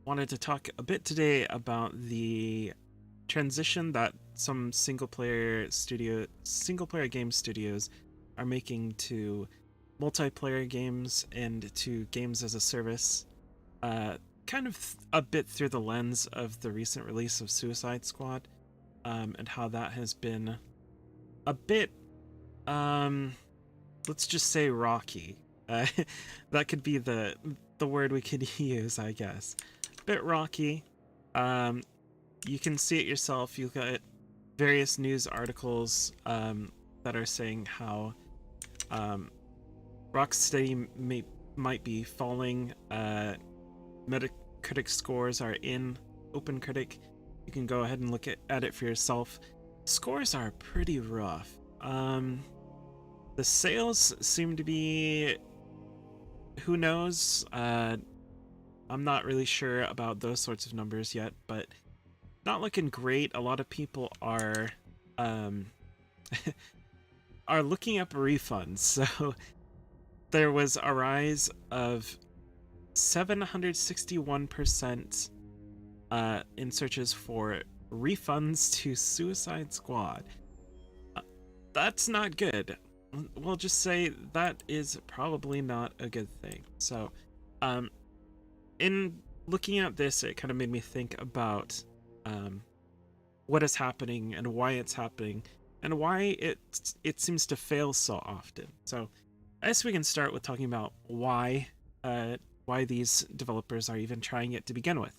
wanted to talk a bit today about the transition that some single player game studios are making to multiplayer games and to games as a service. Uh, Kind of a bit through the lens of the recent release of Suicide Squad, and how that has been a bit, um, let's just say rocky. Uh, that could be the word we could use, I guess. Bit rocky. Um, you can see it yourself. You've got various news articles that are saying how um, Rocksteady might be falling. Metacritic scores are in OpenCritic. You can go ahead and look at it for yourself. Scores are pretty rough. The sales seem to be, who knows? I'm not really sure about those sorts of numbers yet, but not looking great. A lot of people um, are looking up refunds. So there was a rise of 761% in searches for refunds to Suicide Squad. Uh, that's not good. We'll just say that is probably not a good thing. So, in looking at this, it kind of made me think about um, what is happening and why it's happening and why it seems to fail so often. So, I guess we can start with talking about why these developers are even trying it to begin with.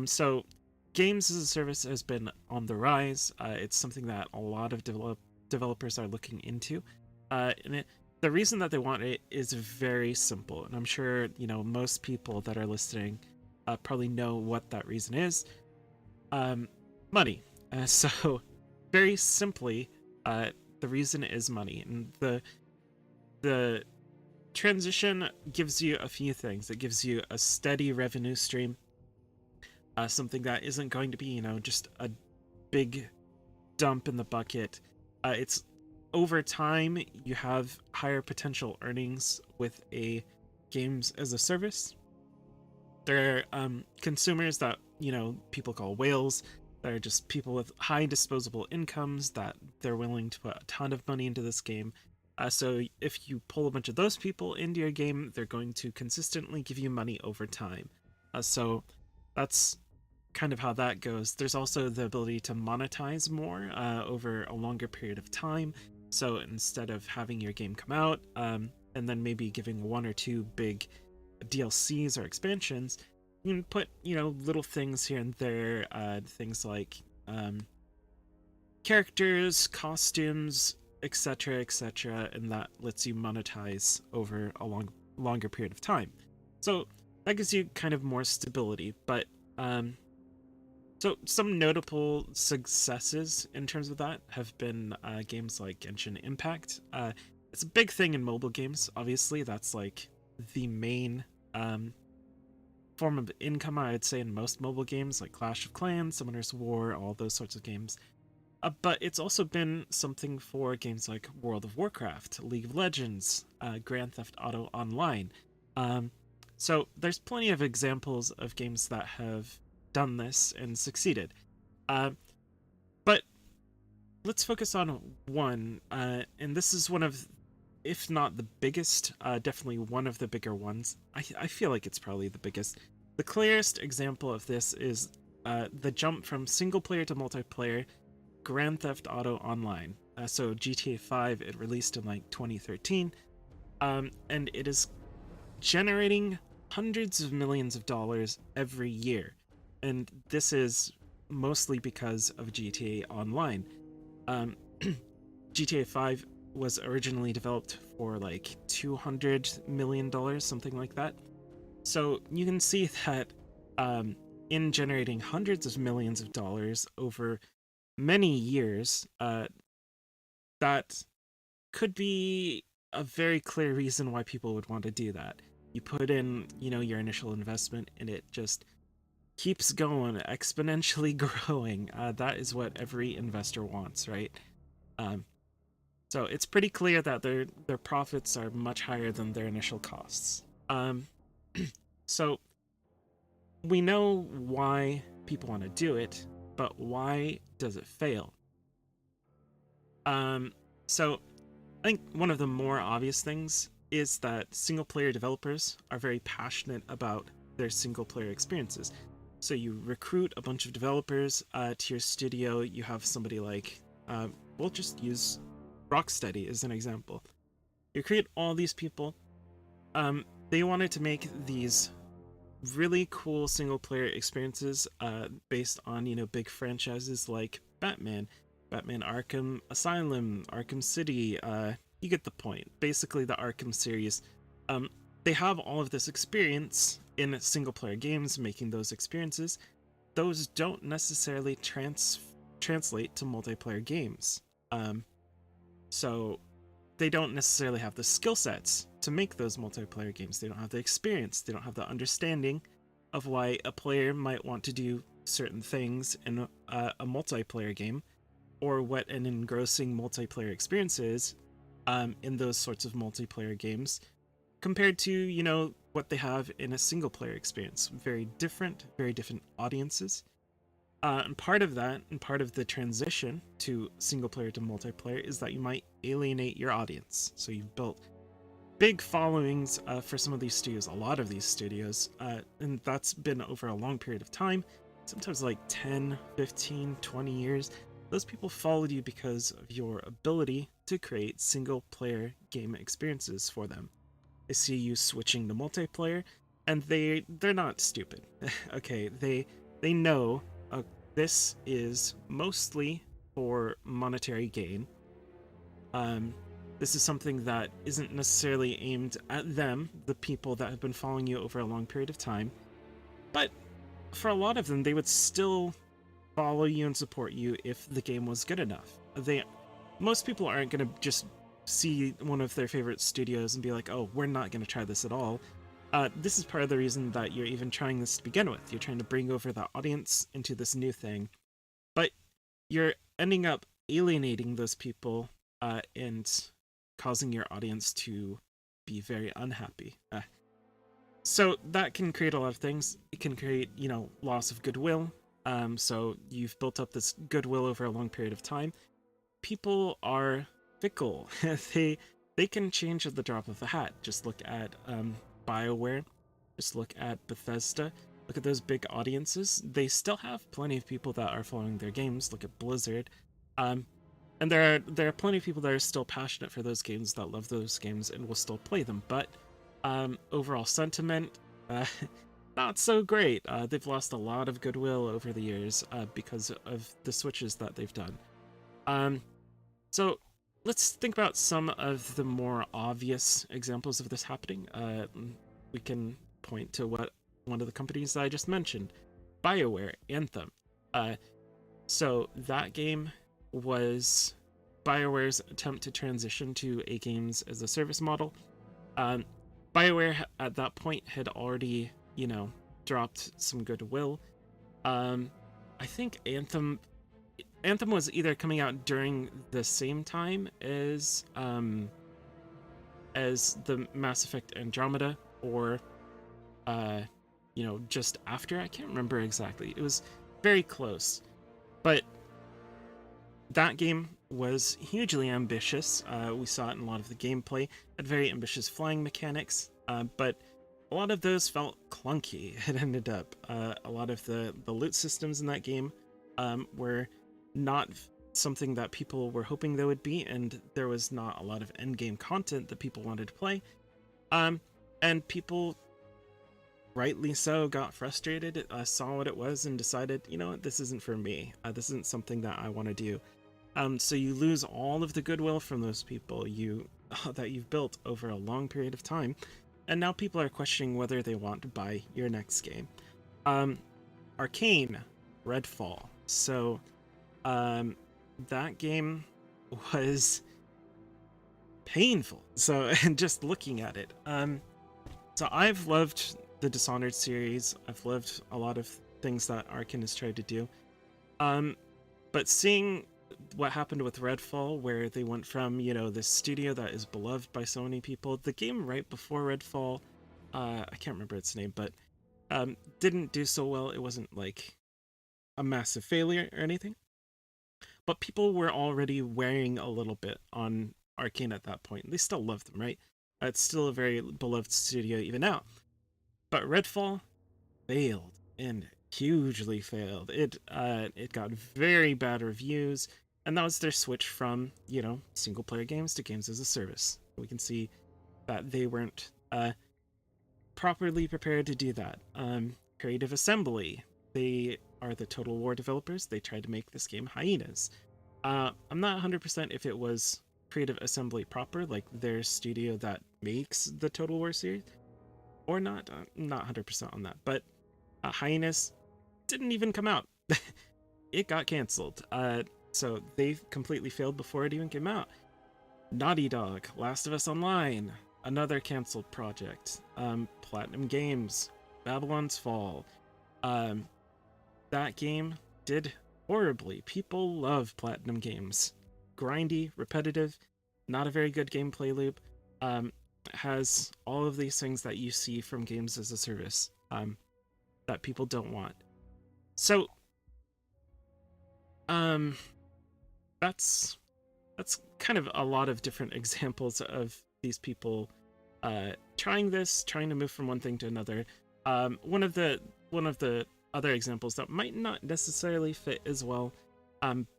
So games as a service has been on the rise. It's something that a lot of developers are looking into, the reason that they want it is very simple, and I'm sure most people that are listening probably know what that reason is. Money. So very simply, the reason is money, and the transition gives you a few things. It gives you a steady revenue stream, something that isn't going to be, just a big dump in the bucket. It's over time, you have higher potential earnings with a games as a service. There are consumers that, people call whales. They're just people with high disposable incomes that they're willing to put a ton of money into this game. So if you pull a bunch of those people into your game, they're going to consistently give you money over time. So that's kind of how that goes. There's also the ability to monetize more over a longer period of time. So instead of having your game come out and then maybe giving one or two big DLCs or expansions, you can put little things here and there, things like characters, costumes, etc., etc., and that lets you monetize over a longer period of time. So that gives you kind of more stability. But so some notable successes in terms of that have been games like Genshin Impact. It's a big thing in mobile games. Obviously, that's like the main form of income, I'd say, in most mobile games, like Clash of Clans, Summoner's War, all those sorts of games. But it's also been something for games like World of Warcraft, League of Legends, Grand Theft Auto Online. So there's plenty of examples of games that have done this and succeeded. But let's focus on one, and this is one of, if not the biggest, definitely one of the bigger ones. I feel like it's probably the biggest. The clearest example of this is the jump from single player to multiplayer, Grand Theft Auto Online. So GTA 5, it released in like 2013, and it is generating hundreds of millions of dollars every year. And this is mostly because of GTA Online. GTA 5 was originally developed for like $200 million, something like that. So you can see that in generating hundreds of millions of dollars over many years, that could be a very clear reason why people would want to do that. You put in, your initial investment, and it just keeps going, exponentially growing. That is what every investor wants, right? So it's pretty clear that their profits are much higher than their initial costs. So we know why people want to do it, but why does it fail? Um, so I think one of the more obvious things is that single player developers are very passionate about their single player experiences. So you recruit a bunch of developers to your studio. You have somebody like, we'll just use Rocksteady as an example. You create all these people. They wanted to make these really cool single player experiences based on, big franchises like Batman Arkham Asylum, Arkham City. You get the point. Basically, the Arkham series. Um, they have all of this experience in single player games, making those experiences. Those don't necessarily translate to multiplayer games. Um, so they don't necessarily have the skill sets to make those multiplayer games. They don't have the experience. They don't have the understanding of why a player might want to do certain things in a multiplayer game, or what an engrossing multiplayer experience is in those sorts of multiplayer games, compared to, what they have in a single player experience. Very different audiences. And part of that, and part of the transition to single player to multiplayer, is that you might alienate your audience. So you've built big followings for some of these studios, a lot of these studios, and that's been over a long period of time, sometimes like 10, 15, 20 years. Those people followed you because of your ability to create single player game experiences for them. They see you switching to multiplayer, and they're not stupid. Okay, they know this is mostly for monetary gain. This is something that isn't necessarily aimed at them, the people that have been following you over a long period of time, but for a lot of them, they would still follow you and support you if the game was good enough. Most people aren't going to just see one of their favorite studios and be like, oh, we're not going to try this at all. This is part of the reason that you're even trying this to begin with. You're trying to bring over the audience into this new thing, but you're ending up alienating those people and causing your audience to be very unhappy. So that can create a lot of things. It can create, loss of goodwill. So you've built up this goodwill over a long period of time. People are fickle. they can change at the drop of a hat. Just look at BioWare. Just look at Bethesda. Look at those big audiences. They still have plenty of people that are following their games. Look at Blizzard. And there are plenty of people that are still passionate for those games, that love those games, and will still play them. But overall sentiment, not so great. They've lost a lot of goodwill over the years because of the switches that they've done. So let's think about some of the more obvious examples of this happening. We can point to one of the companies that I just mentioned, BioWare, Anthem. So that game was BioWare's attempt to transition to a games as a service model. BioWare at that point had already, dropped some goodwill. I think Anthem was either coming out during the same time as the Mass Effect Andromeda, or just after. I can't remember exactly. It was very close. But that game was hugely ambitious. We saw it in a lot of the gameplay. Had very ambitious flying mechanics, but a lot of those felt clunky. It ended up a lot of the loot systems in that game were not something that people were hoping they would be, and there was not a lot of endgame content that people wanted to play. And people, rightly so, got frustrated, saw what it was, and decided, what, this isn't for me. This isn't something that I want to do. So you lose all of the goodwill from those people that you've built over a long period of time, and now people are questioning whether they want to buy your next game. Arcane, Redfall. So that game was painful. So, and just looking at it. So I've loved the Dishonored series. I've loved a lot of things that Arkane has tried to do. But seeing what happened with Redfall, where they went from, this studio that is beloved by so many people, the game right before Redfall, I can't remember its name, but Didn't do so well. It wasn't like a massive failure or anything, but people were already wearing a little bit on Arcane at that point. They still love them, right? It's still a very beloved studio even now. But Redfall failed and hugely failed. It got very bad reviews, and that was their switch from single player games to games as a service. We can see that they weren't properly prepared to do that. Creative Assembly, they are the Total War developers. They tried to make this game Hyenas. I'm not 100% if it was Creative Assembly proper, like their studio that makes the Total War series, or not. I'm not 100% on that. But Hyenas didn't even come out. It got canceled. So they completely failed before it even came out. Naughty Dog, Last of Us Online, another canceled project. Platinum Games, Babylon's Fall. That game did horribly. People love Platinum Games. Grindy, repetitive, not a very good gameplay loop. Has all of these things that you see from games as a service that people don't want. So, that's kind of a lot of different examples of these people trying to move from one thing to another. One of the other examples that might not necessarily fit as well,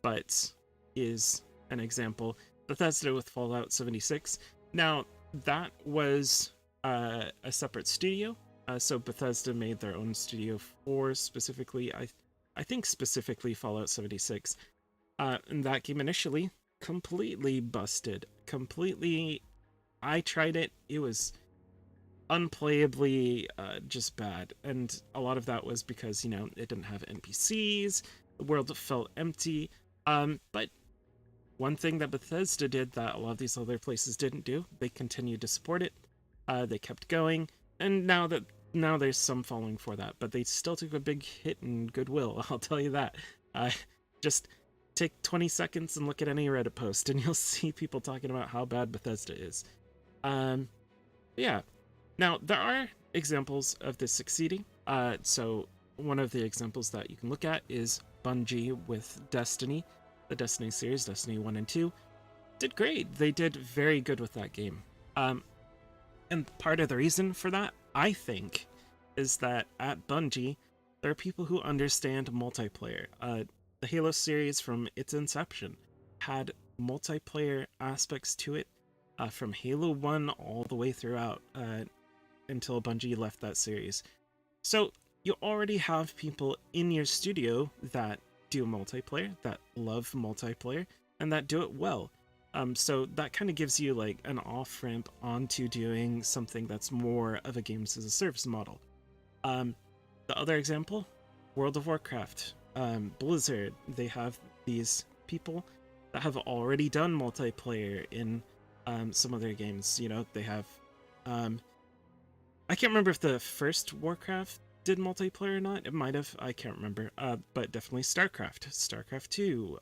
but is an example, Bethesda with Fallout 76. Now, that was a separate studio. So Bethesda made their own studio for specifically, I think specifically Fallout 76. And that game initially completely busted. I tried it. It was unplayably just bad. And a lot of that was because, it didn't have NPCs. The world felt empty. But one thing that Bethesda did that a lot of these other places didn't do, they continued to support it. They kept going. And now there's some following for that, but they still took a big hit in goodwill, I'll tell you that. Just take 20 seconds and look at any Reddit post, and you'll see people talking about how bad Bethesda is. Yeah. Now, there are examples of this succeeding. So one of the examples that you can look at is Bungie with Destiny. The Destiny series, Destiny 1 and 2, did great. They did very good with that game. And part of the reason for that, I think, is that at Bungie, there are people who understand multiplayer. The Halo series from its inception had multiplayer aspects to it from Halo 1 all the way throughout until Bungie left that series. So you already have people in your studio that do multiplayer, that love multiplayer, and that do it well. So that kind of gives you like an off-ramp onto doing something that's more of a games as a service model. The other example, World of Warcraft. Blizzard, they have these people that have already done multiplayer in some of their games. They have... I can't remember if the first Warcraft did multiplayer or not. It might have. I can't remember. But definitely StarCraft. StarCraft 2.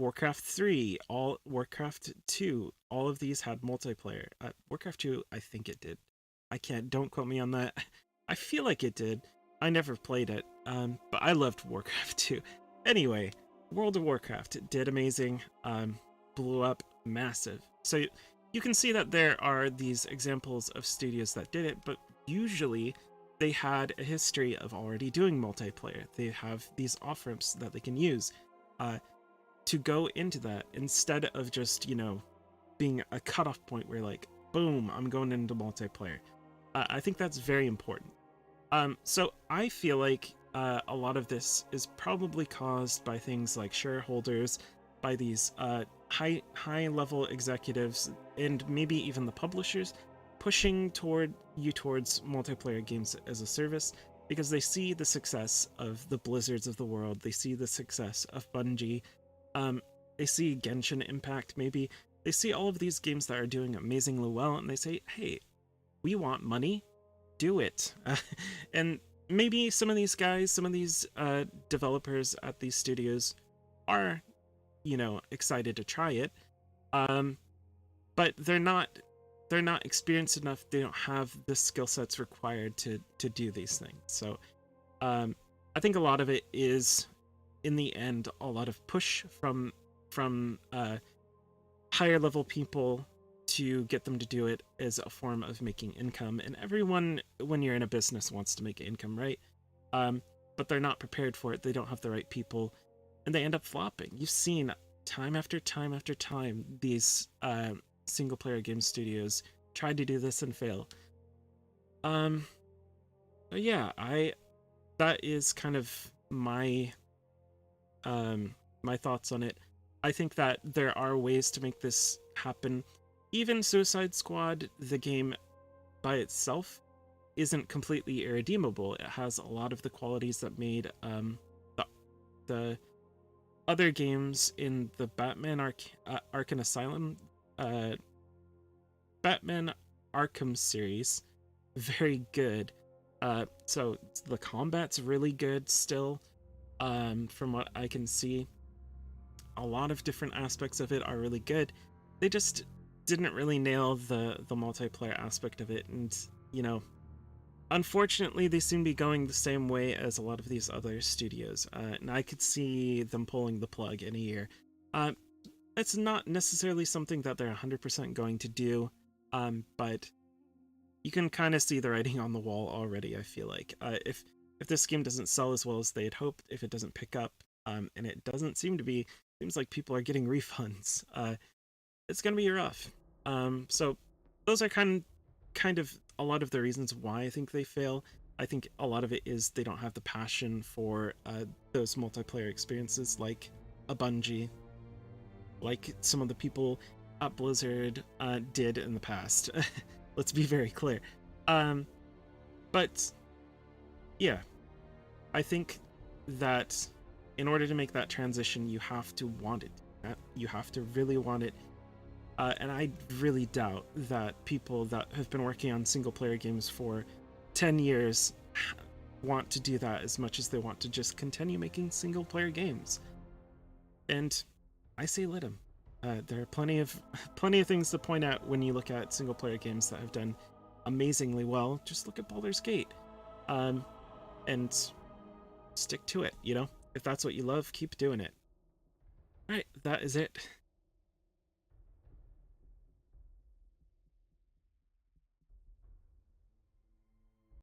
Warcraft 3, Warcraft 2, all of these had multiplayer. Warcraft 2, I think it did. Don't quote me on that. I feel like it did. I never played it, but I loved Warcraft 2. Anyway, World of Warcraft did amazing, blew up massive. So you can see that there are these examples of studios that did it, but usually they had a history of already doing multiplayer. They have these off-ramps that they can use. To go into that instead of just, being a cutoff point where like, boom, I'm going into multiplayer. I think that's very important. So I feel like a lot of this is probably caused by things like shareholders, by these high level executives, and maybe even the publishers pushing towards multiplayer games as a service, because they see the success of the Blizzards of the world. They see the success of Bungie. They see Genshin Impact, maybe. They see all of these games that are doing amazingly well, and they say, hey, we want money, do it. And maybe some of these guys, some of these developers at these studios are, excited to try it. But they're not they're not experienced enough. They don't have the skill sets required to do these things. So I think a lot of it is, in the end, a lot of push from higher level people to get them to do it as a form of making income. And everyone, when you're in a business, wants to make income, right? But they're not prepared for it. They don't have the right people, and they end up flopping. You've seen time after time after time these single player game studios try to do this and fail. But yeah, that is kind of my my thoughts on it. I think that there are ways to make this happen. Even Suicide Squad, the game by itself, isn't completely irredeemable. It has a lot of the qualities that made the other games in the Batman Arkham Asylum, Batman Arkham series very good. So the combat's really good still, from what I can see. A lot of different aspects of it are really good. They just didn't really nail the multiplayer aspect of it, and unfortunately they seem to be going the same way as a lot of these other studios, and I could see them pulling the plug in a year. It's not necessarily something that they're 100% going to do, but you can kind of see the writing on the wall already. I feel like if this game doesn't sell as well as they had hoped, if it doesn't pick up, and it doesn't seem to be, seems like people are getting refunds, it's gonna be rough. So those are kind of a lot of the reasons why I think they fail. I think a lot of it is they don't have the passion for those multiplayer experiences like a Bungie, like some of the people at Blizzard did in the past. Let's be very clear. But yeah, I think that in order to make that transition, you have to want it. You have to really want it. And I really doubt that people that have been working on single player games for 10 years want to do that as much as they want to just continue making single player games. And I say let them. There are plenty of things to point out when you look at single player games that have done amazingly well. Just look at Baldur's Gate, and stick to it. If that's what you love, keep doing it. All right, that is it.